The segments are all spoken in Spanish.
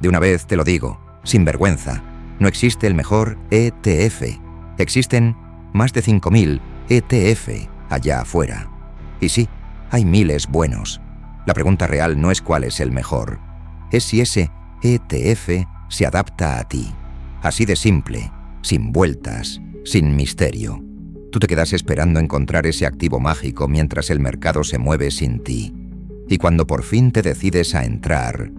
De una vez te lo digo, sin vergüenza, no existe el mejor ETF. Existen más de 5.000 ETF allá afuera. Y sí, hay miles buenos. La pregunta real no es cuál es el mejor, es si ese ETF se adapta a ti. Así de simple, sin vueltas, sin misterio. Tú te quedas esperando encontrar ese activo mágico mientras el mercado se mueve sin ti. Y cuando por fin te decides a entrar,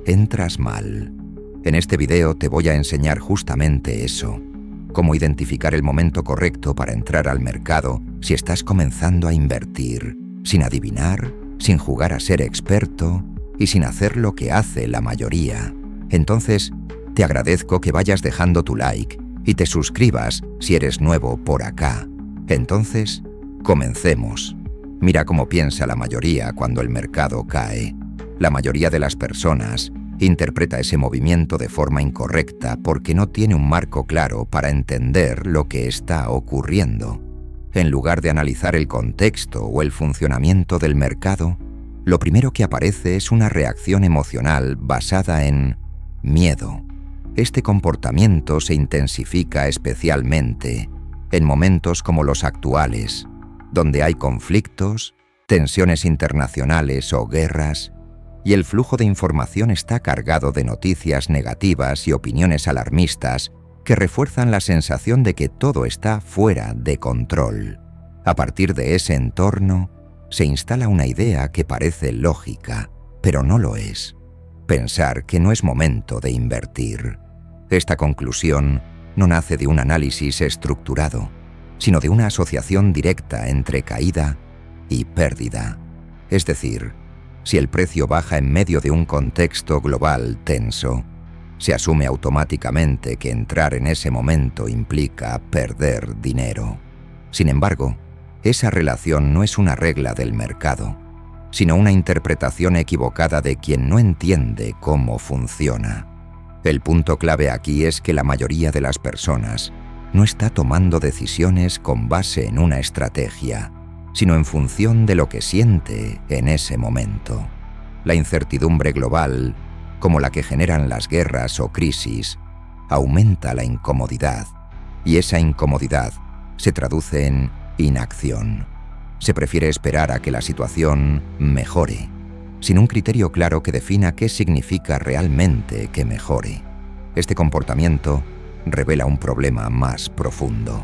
entras mal. En este video te voy a enseñar justamente eso. Cómo identificar el momento correcto para entrar al mercado si estás comenzando a invertir, sin adivinar, sin jugar a ser experto y sin hacer lo que hace la mayoría. Entonces, te agradezco que vayas dejando tu like y te suscribas si eres nuevo por acá. Entonces, comencemos. Mira cómo piensa la mayoría cuando el mercado cae. La mayoría de las personas interpreta ese movimiento de forma incorrecta porque no tiene un marco claro para entender lo que está ocurriendo. En lugar de analizar el contexto o el funcionamiento del mercado, lo primero que aparece es una reacción emocional basada en miedo. Este comportamiento se intensifica especialmente en momentos como los actuales, donde hay conflictos, tensiones internacionales o guerras, y el flujo de información está cargado de noticias negativas y opiniones alarmistas que refuerzan la sensación de que todo está fuera de control. A partir de ese entorno, se instala una idea que parece lógica, pero no lo es. Pensar que no es momento de invertir. Esta conclusión no nace de un análisis estructurado, sino de una asociación directa entre caída y pérdida. Es decir, si el precio baja en medio de un contexto global tenso, se asume automáticamente que entrar en ese momento implica perder dinero. Sin embargo, esa relación no es una regla del mercado, sino una interpretación equivocada de quien no entiende cómo funciona. El punto clave aquí es que la mayoría de las personas no está tomando decisiones con base en una estrategia, sino en función de lo que siente en ese momento. La incertidumbre global, como la que generan las guerras o crisis, aumenta la incomodidad, y esa incomodidad se traduce en inacción. Se prefiere esperar a que la situación mejore, sin un criterio claro que defina qué significa realmente que mejore. Este comportamiento revela un problema más profundo: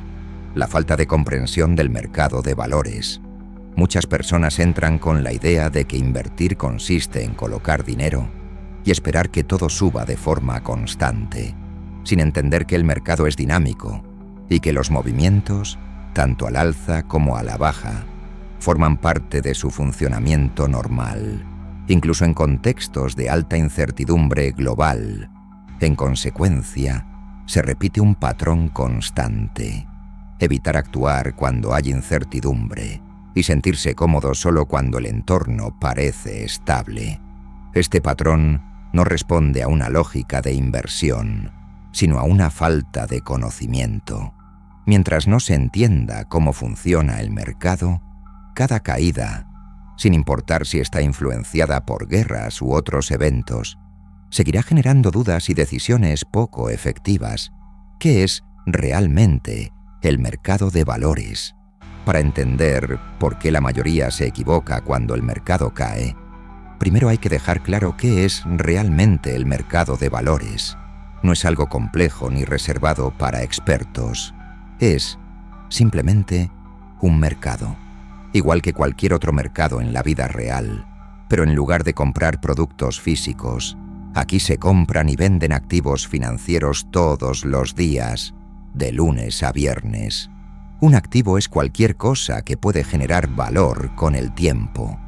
la falta de comprensión del mercado de valores. Muchas personas entran con la idea de que invertir consiste en colocar dinero y esperar que todo suba de forma constante, sin entender que el mercado es dinámico y que los movimientos, tanto al alza como a la baja, forman parte de su funcionamiento normal, incluso en contextos de alta incertidumbre global. En consecuencia, se repite un patrón constante: evitar actuar cuando hay incertidumbre y sentirse cómodo solo cuando el entorno parece estable. Este patrón no responde a una lógica de inversión, sino a una falta de conocimiento. Mientras no se entienda cómo funciona el mercado, cada caída, sin importar si está influenciada por guerras u otros eventos, seguirá generando dudas y decisiones poco efectivas. ¿Qué es realmente el mercado de valores? Para entender por qué la mayoría se equivoca cuando el mercado cae, primero hay que dejar claro qué es realmente el mercado de valores. No es algo complejo ni reservado para expertos. Es simplemente un mercado, igual que cualquier otro mercado en la vida real. Pero en lugar de comprar productos físicos, aquí se compran y venden activos financieros todos los días, de lunes a viernes. Un activo es cualquier cosa que puede generar valor con el tiempo.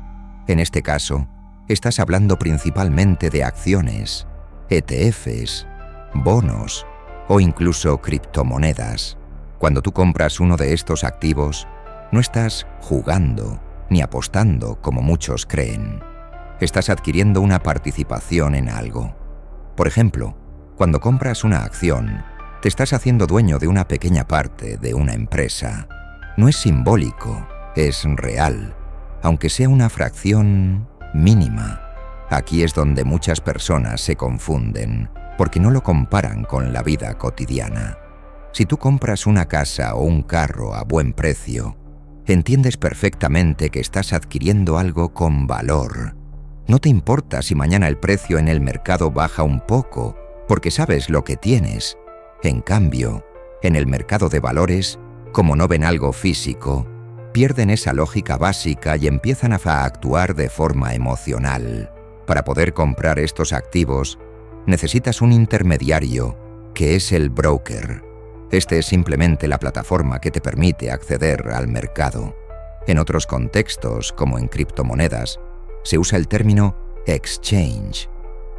En este caso, estás hablando principalmente de acciones, ETFs, bonos o incluso criptomonedas. Cuando tú compras uno de estos activos, no estás jugando ni apostando como muchos creen. Estás adquiriendo una participación en algo. Por ejemplo, cuando compras una acción, te estás haciendo dueño de una pequeña parte de una empresa. No es simbólico, es real, aunque sea una fracción mínima. Aquí es donde muchas personas se confunden, porque no lo comparan con la vida cotidiana. Si tú compras una casa o un carro a buen precio, entiendes perfectamente que estás adquiriendo algo con valor. No te importa si mañana el precio en el mercado baja un poco, porque sabes lo que tienes. En cambio, en el mercado de valores, como no ven algo físico, pierden esa lógica básica y empiezan a actuar de forma emocional. Para poder comprar estos activos, necesitas un intermediario, que es el broker. Este es simplemente la plataforma que te permite acceder al mercado. En otros contextos, como en criptomonedas, se usa el término exchange,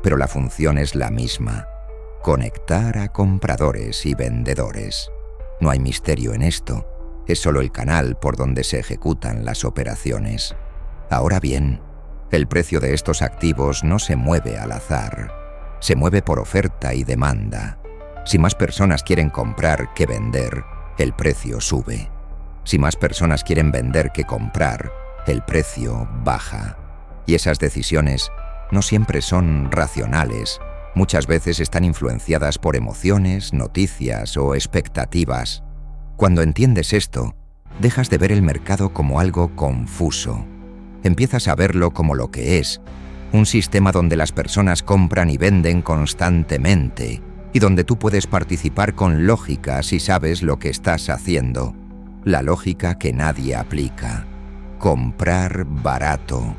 pero la función es la misma: conectar a compradores y vendedores. No hay misterio en esto, es solo el canal por donde se ejecutan las operaciones. Ahora bien, el precio de estos activos no se mueve al azar, se mueve por oferta y demanda. Si más personas quieren comprar que vender, el precio sube. Si más personas quieren vender que comprar, el precio baja. Y esas decisiones no siempre son racionales, muchas veces están influenciadas por emociones, noticias o expectativas. Cuando entiendes esto, dejas de ver el mercado como algo confuso. Empiezas a verlo como lo que es: un sistema donde las personas compran y venden constantemente, y donde tú puedes participar con lógica si sabes lo que estás haciendo. La lógica que nadie aplica: comprar barato.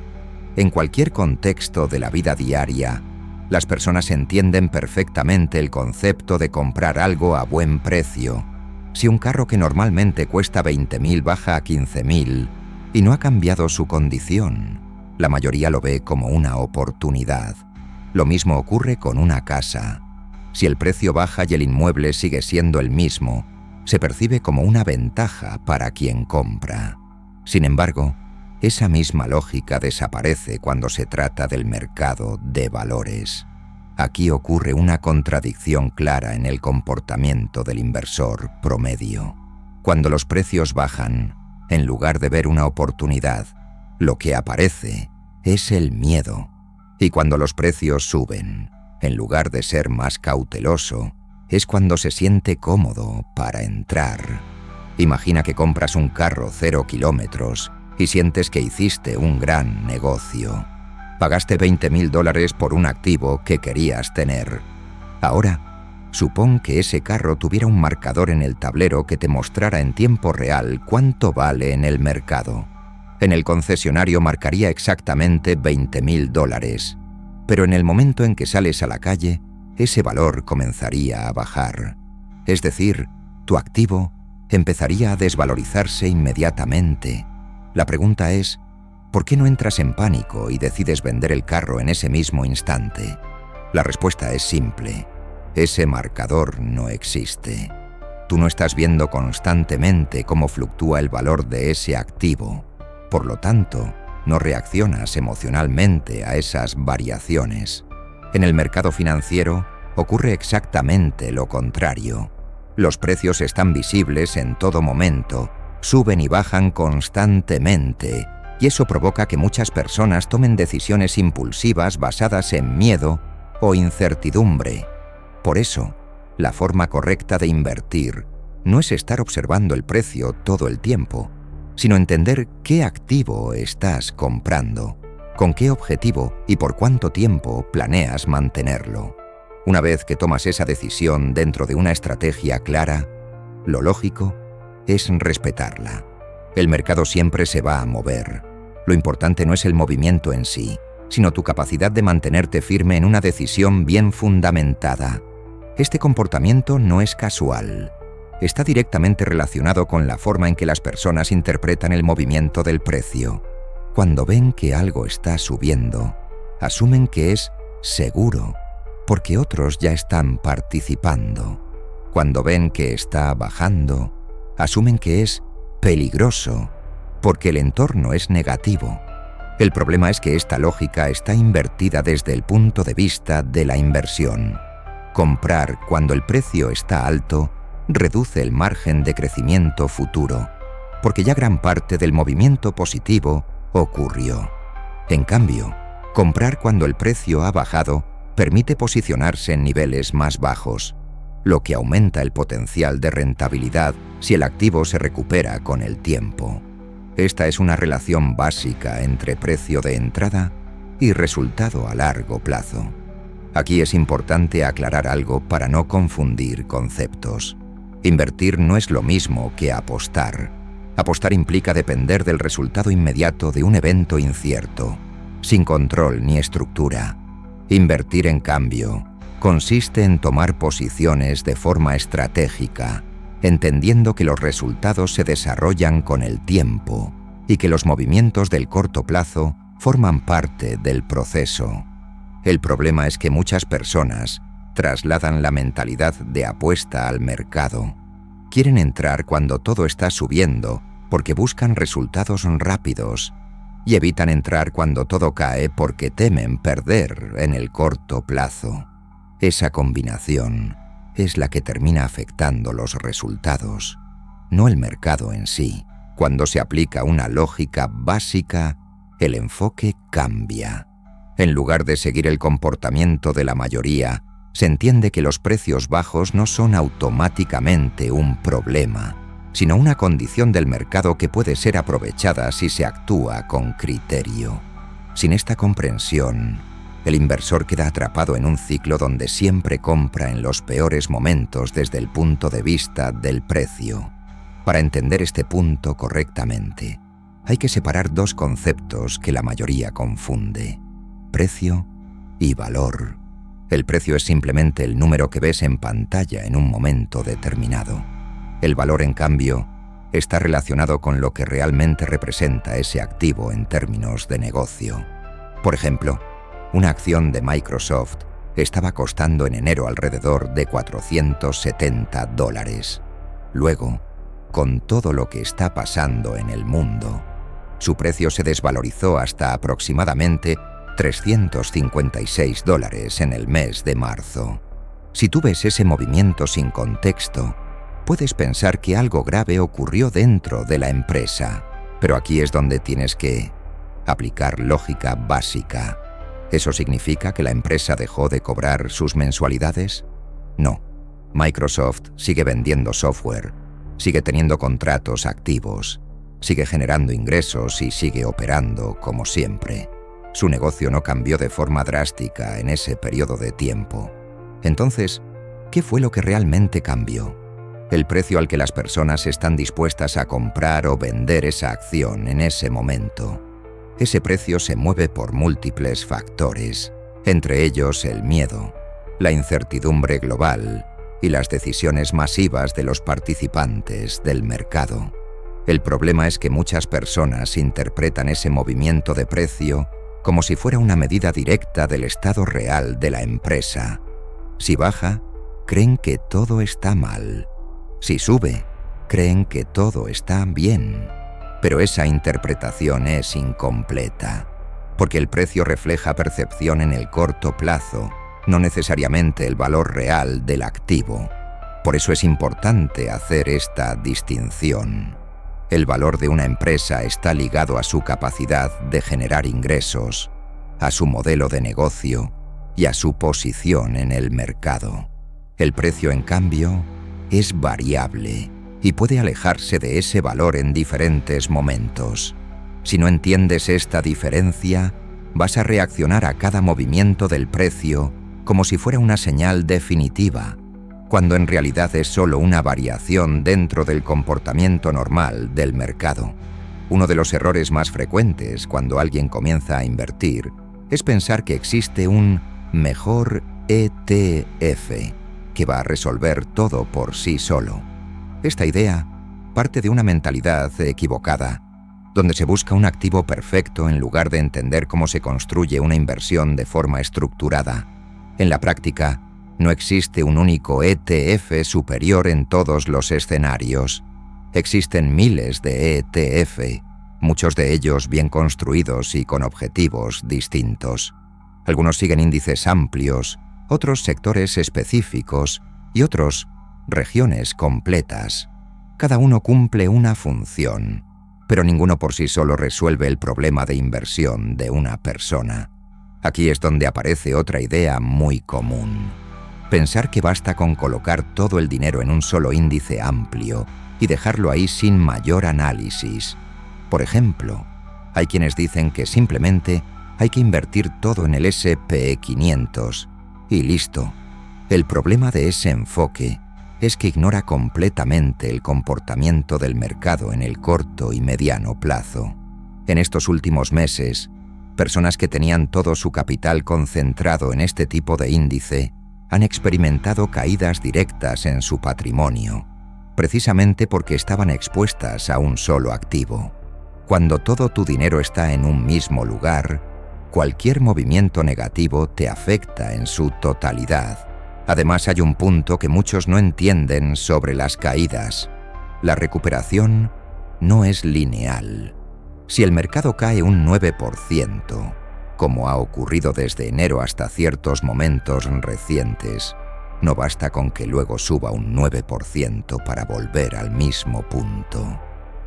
En cualquier contexto de la vida diaria, las personas entienden perfectamente el concepto de comprar algo a buen precio. Si un carro que normalmente cuesta 20.000 baja a 15.000 y no ha cambiado su condición, la mayoría lo ve como una oportunidad. Lo mismo ocurre con una casa. Si el precio baja y el inmueble sigue siendo el mismo, se percibe como una ventaja para quien compra. Sin embargo, esa misma lógica desaparece cuando se trata del mercado de valores. Aquí ocurre una contradicción clara en el comportamiento del inversor promedio. Cuando los precios bajan, en lugar de ver una oportunidad, lo que aparece es el miedo. Y cuando los precios suben, en lugar de ser más cauteloso, es cuando se siente cómodo para entrar. Imagina que compras un carro 0 kilómetros y sientes que hiciste un gran negocio. Pagaste $20.000 por un activo que querías tener. Ahora, supón que ese carro tuviera un marcador en el tablero que te mostrara en tiempo real cuánto vale en el mercado. En el concesionario marcaría exactamente $20.000, pero en el momento en que sales a la calle, ese valor comenzaría a bajar. Es decir, tu activo empezaría a desvalorizarse inmediatamente. La pregunta es: ¿por qué no entras en pánico y decides vender el carro en ese mismo instante? La respuesta es simple: ese marcador no existe. Tú no estás viendo constantemente cómo fluctúa el valor de ese activo. Por lo tanto, no reaccionas emocionalmente a esas variaciones. En el mercado financiero ocurre exactamente lo contrario. Los precios están visibles en todo momento, suben y bajan constantemente, y eso provoca que muchas personas tomen decisiones impulsivas basadas en miedo o incertidumbre. Por eso, la forma correcta de invertir no es estar observando el precio todo el tiempo, sino entender qué activo estás comprando, con qué objetivo y por cuánto tiempo planeas mantenerlo. Una vez que tomas esa decisión dentro de una estrategia clara, lo lógico es respetarla. El mercado siempre se va a mover. Lo importante no es el movimiento en sí, sino tu capacidad de mantenerte firme en una decisión bien fundamentada. Este comportamiento no es casual. Está directamente relacionado con la forma en que las personas interpretan el movimiento del precio. Cuando ven que algo está subiendo, asumen que es seguro, porque otros ya están participando. Cuando ven que está bajando, asumen que es peligroso, porque el entorno es negativo. El problema es que esta lógica está invertida desde el punto de vista de la inversión. Comprar cuando el precio está alto reduce el margen de crecimiento futuro, porque ya gran parte del movimiento positivo ocurrió. En cambio, Comprar cuando el precio ha bajado permite posicionarse en niveles más bajos, lo que aumenta el potencial de rentabilidad si el activo se recupera con el tiempo. Esta es una relación básica entre precio de entrada y resultado a largo plazo. Aquí es importante aclarar algo para no confundir conceptos. Invertir no es lo mismo que apostar. Apostar implica depender del resultado inmediato de un evento incierto, sin control ni estructura. Invertir, en cambio, consiste en tomar posiciones de forma estratégica, entendiendo que los resultados se desarrollan con el tiempo y que los movimientos del corto plazo forman parte del proceso. El problema es que muchas personas trasladan la mentalidad de apuesta al mercado. Quieren entrar cuando todo está subiendo porque buscan resultados rápidos y evitan entrar cuando todo cae porque temen perder en el corto plazo. Esa combinación es la que termina afectando los resultados, no el mercado en sí. Cuando se aplica una lógica básica, el enfoque cambia. En lugar de seguir el comportamiento de la mayoría, se entiende que los precios bajos no son automáticamente un problema, sino una condición del mercado que puede ser aprovechada si se actúa con criterio. Sin esta comprensión, el inversor queda atrapado en un ciclo donde siempre compra en los peores momentos desde el punto de vista del precio. Para entender este punto correctamente, hay que separar dos conceptos que la mayoría confunde: precio y valor. El precio es simplemente el número que ves en pantalla en un momento determinado. El valor, en cambio, está relacionado con lo que realmente representa ese activo en términos de negocio. Por ejemplo, una acción de Microsoft estaba costando en enero alrededor de $470. Luego, con todo lo que está pasando en el mundo, su precio se desvalorizó hasta aproximadamente $356 en el mes de marzo. Si tú ves ese movimiento sin contexto, puedes pensar que algo grave ocurrió dentro de la empresa, pero aquí es donde tienes que aplicar lógica básica. ¿Eso significa que la empresa dejó de cobrar sus mensualidades? No. Microsoft sigue vendiendo software, sigue teniendo contratos activos, sigue generando ingresos y sigue operando como siempre. Su negocio no cambió de forma drástica en ese periodo de tiempo. Entonces, ¿qué fue lo que realmente cambió? El precio al que las personas están dispuestas a comprar o vender esa acción en ese momento. Ese precio se mueve por múltiples factores, entre ellos el miedo, la incertidumbre global y las decisiones masivas de los participantes del mercado. El problema es que muchas personas interpretan ese movimiento de precio como si fuera una medida directa del estado real de la empresa. Si baja, creen que todo está mal. Si sube, creen que todo está bien. Pero esa interpretación es incompleta, porque el precio refleja percepción en el corto plazo, no necesariamente el valor real del activo. Por eso es importante hacer esta distinción. El valor de una empresa está ligado a su capacidad de generar ingresos, a su modelo de negocio y a su posición en el mercado. El precio, en cambio, es variable y puede alejarse de ese valor en diferentes momentos. Si no entiendes esta diferencia, vas a reaccionar a cada movimiento del precio como si fuera una señal definitiva, cuando en realidad es solo una variación dentro del comportamiento normal del mercado. Uno de los errores más frecuentes cuando alguien comienza a invertir es pensar que existe un mejor ETF que va a resolver todo por sí solo. Esta idea parte de una mentalidad equivocada, donde se busca un activo perfecto en lugar de entender cómo se construye una inversión de forma estructurada. En la práctica, no existe un único ETF superior en todos los escenarios. Existen miles de ETF, muchos de ellos bien construidos y con objetivos distintos. Algunos siguen índices amplios, otros sectores específicos y otros regiones completas. Cada uno cumple una función, pero ninguno por sí solo resuelve el problema de inversión de una persona. Aquí es donde aparece otra idea muy común. Pensar que basta con colocar todo el dinero en un solo índice amplio y dejarlo ahí sin mayor análisis. Por ejemplo, hay quienes dicen que simplemente hay que invertir todo en el S&P 500 y listo. El problema de ese enfoque es que ignora completamente el comportamiento del mercado en el corto y mediano plazo. En estos últimos meses, personas que tenían todo su capital concentrado en este tipo de índice han experimentado caídas directas en su patrimonio, precisamente porque estaban expuestas a un solo activo. Cuando todo tu dinero está en un mismo lugar, cualquier movimiento negativo te afecta en su totalidad. Además, hay un punto que muchos no entienden sobre las caídas. La recuperación no es lineal. Si el mercado cae un 9%, como ha ocurrido desde enero hasta ciertos momentos recientes, no basta con que luego suba un 9% para volver al mismo punto.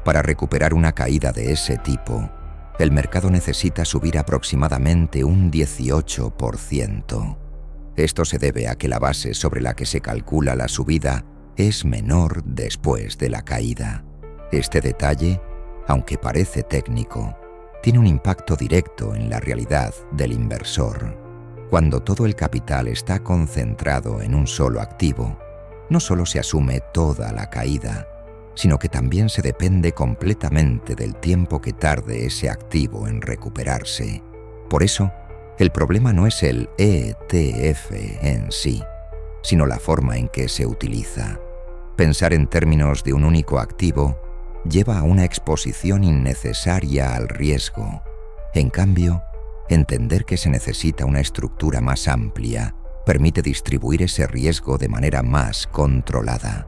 Para recuperar una caída de ese tipo, el mercado necesita subir aproximadamente un 18%. Esto se debe a que la base sobre la que se calcula la subida es menor después de la caída. Este detalle, aunque parece técnico, tiene un impacto directo en la realidad del inversor. Cuando todo el capital está concentrado en un solo activo, no solo se asume toda la caída, sino que también se depende completamente del tiempo que tarde ese activo en recuperarse. Por eso, el problema no es el ETF en sí, sino la forma en que se utiliza. Pensar en términos de un único activo lleva a una exposición innecesaria al riesgo. En cambio, entender que se necesita una estructura más amplia permite distribuir ese riesgo de manera más controlada.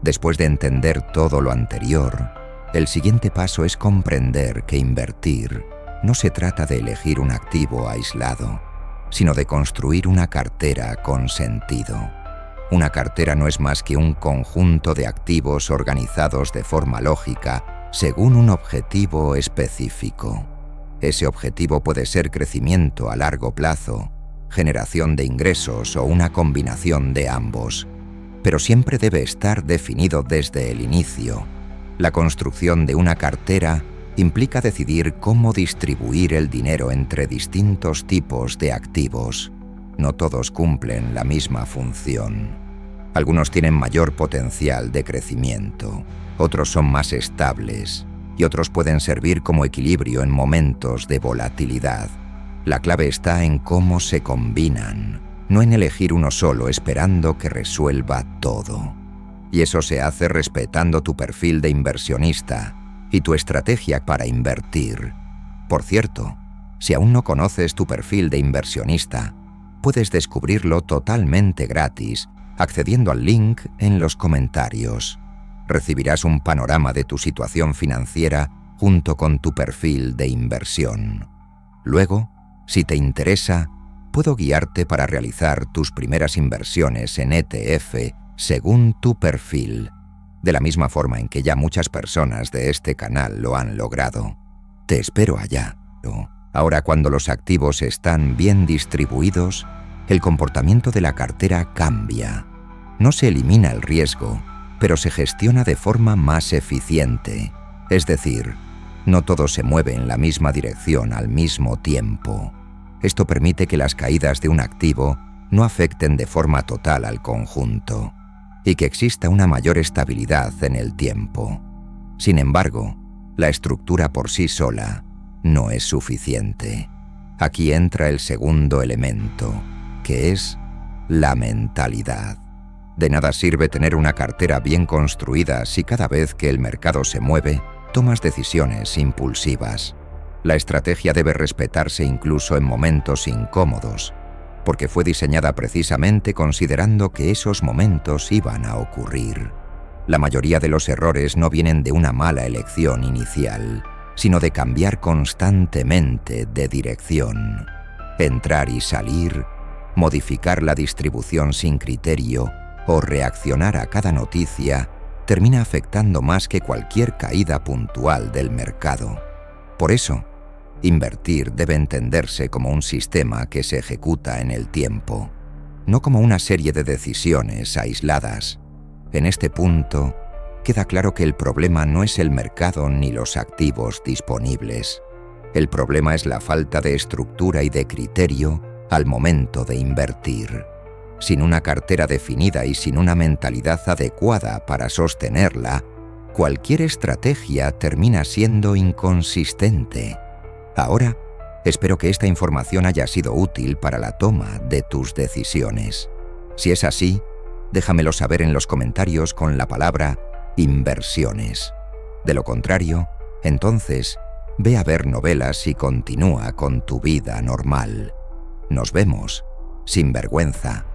Después de entender todo lo anterior, el siguiente paso es comprender que invertir no se trata de elegir un activo aislado, sino de construir una cartera con sentido. Una cartera no es más que un conjunto de activos organizados de forma lógica según un objetivo específico. Ese objetivo puede ser crecimiento a largo plazo, generación de ingresos o una combinación de ambos, pero siempre debe estar definido desde el inicio. La construcción de una cartera implica decidir cómo distribuir el dinero entre distintos tipos de activos. No todos cumplen la misma función. Algunos tienen mayor potencial de crecimiento, otros son más estables y otros pueden servir como equilibrio en momentos de volatilidad. La clave está en cómo se combinan, no en elegir uno solo esperando que resuelva todo. Y eso se hace respetando tu perfil de inversionista y tu estrategia para invertir. Por cierto, si aún no conoces tu perfil de inversionista, puedes descubrirlo totalmente gratis accediendo al link en los comentarios. Recibirás un panorama de tu situación financiera junto con tu perfil de inversión. Luego, si te interesa, puedo guiarte para realizar tus primeras inversiones en ETF según tu perfil, de la misma forma en que ya muchas personas de este canal lo han logrado. Te espero allá. Ahora, cuando los activos están bien distribuidos, el comportamiento de la cartera cambia. No se elimina el riesgo, pero se gestiona de forma más eficiente. Es decir, no todo se mueve en la misma dirección al mismo tiempo. Esto permite que las caídas de un activo no afecten de forma total al conjunto y que exista una mayor estabilidad en el tiempo. Sin embargo, la estructura por sí sola no es suficiente. Aquí entra el segundo elemento, que es la mentalidad. De nada sirve tener una cartera bien construida si cada vez que el mercado se mueve, tomas decisiones impulsivas. La estrategia debe respetarse incluso en momentos incómodos, porque fue diseñada precisamente considerando que esos momentos iban a ocurrir. La mayoría de los errores no vienen de una mala elección inicial, sino de cambiar constantemente de dirección. Entrar y salir, modificar la distribución sin criterio o reaccionar a cada noticia termina afectando más que cualquier caída puntual del mercado. Por eso, Invertir debe entenderse como un sistema que se ejecuta en el tiempo, no como una serie de decisiones aisladas. En este punto, queda claro que el problema no es el mercado ni los activos disponibles. El problema es la falta de estructura y de criterio al momento de invertir. Sin una cartera definida y sin una mentalidad adecuada para sostenerla, cualquier estrategia termina siendo inconsistente. Ahora, espero que esta información haya sido útil para la toma de tus decisiones. Si es así, déjamelo saber en los comentarios con la palabra inversiones. De lo contrario, entonces, ve a ver novelas y continúa con tu vida normal. Nos vemos, sin vergüenza.